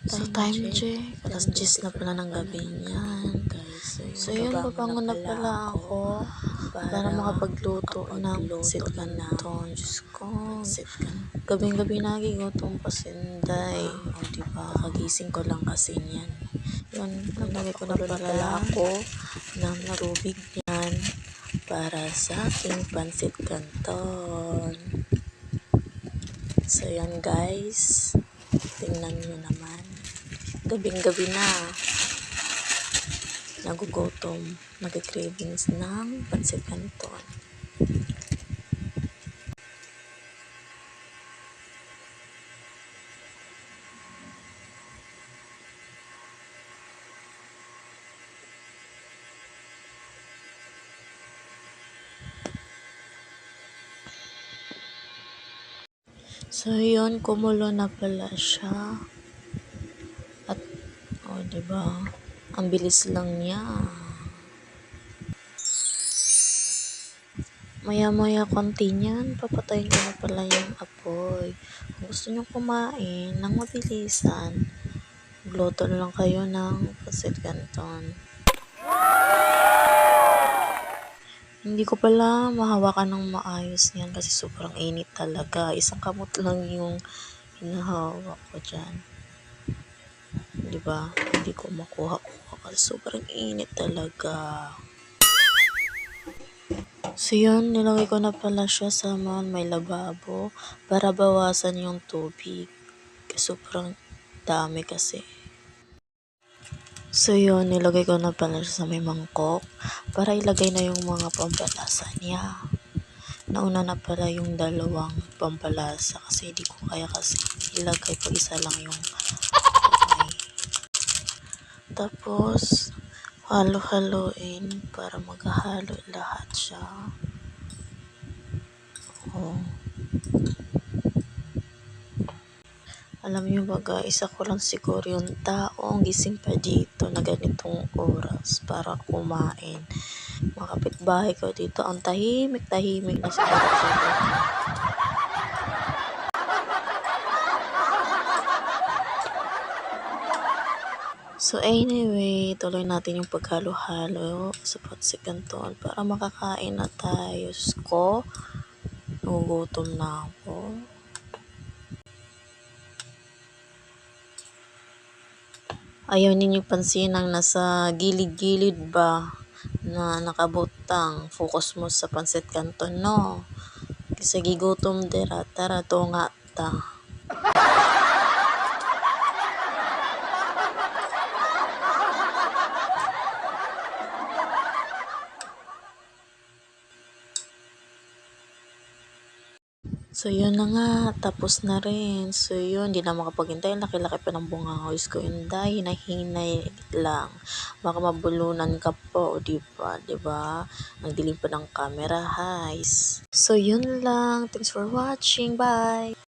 So, time check. 10:00 na pala ng gabi niyan. So, yun, babangon na pala ako para makapagluto ng pansit canton. Diyos ko, gabing-gabi nagigutom pa sinday. O, diba? Kagising ko lang kasi niyan. Yun, nilagay ko na pala ako ng tubig niyan para sa aking pansit canton. So, yan guys. Tingnan nyo naman. Gabing-gabi na. Nagugutom. Nag-cravings ng pansit canton. So, yun, kumulo na pala siya. At, diba? Ang bilis lang niya. Maya-maya konti niyan, papatayin ko na pala yung apoy. Kung gusto nyo kumain ng mabilisan, magluto na lang kayo ng pansit canton. Hindi ko pala mahawakan ng maayos niyan kasi sobrang init talaga. Isang kamot lang yung hinahawak ko dyan. Diba? Hindi ko makuha kasi sobrang init talaga. So yun, nilagay ko na pala siya sa may lababo para bawasan yung tubig. Sobrang dami kasi. So yun, nilagay ko na pala siya sa may mangkok para ilagay na yung mga pampalasa niya. Nauna na pala yung dalawang pampalasa kasi hindi ko kaya kasi ilagay pag isa lang yung kamay. Tapos, halo-haloin para maghalo lahat siya. Alam niyo ba guys, ako lang siguro yung taong gising pa dito na ganitong oras para kumain. Mga kapitbahay ko dito, ang tahimik-tahimik na siguro sila. So anyway, tuloy natin yung paghalo-halo sa pansit canton para makakain na tayo. Ko, nagugutom na ako. Ayaw ninyo pansin ang nasa gilid-gilid ba na nakabutang. Focus mo sa pansit canton, no? Kasi gigutom dira, tara to nga ta. So, yun na nga. Tapos na rin. So, yun. Di na makapaghintay. Laki-laki pa ng bungangos ko. Hinday, hinahinay lang. Baka mabulunan ka po. Diba? Diba? Ang dilim pa ng camera. Hi. So, yun lang. Thanks for watching. Bye.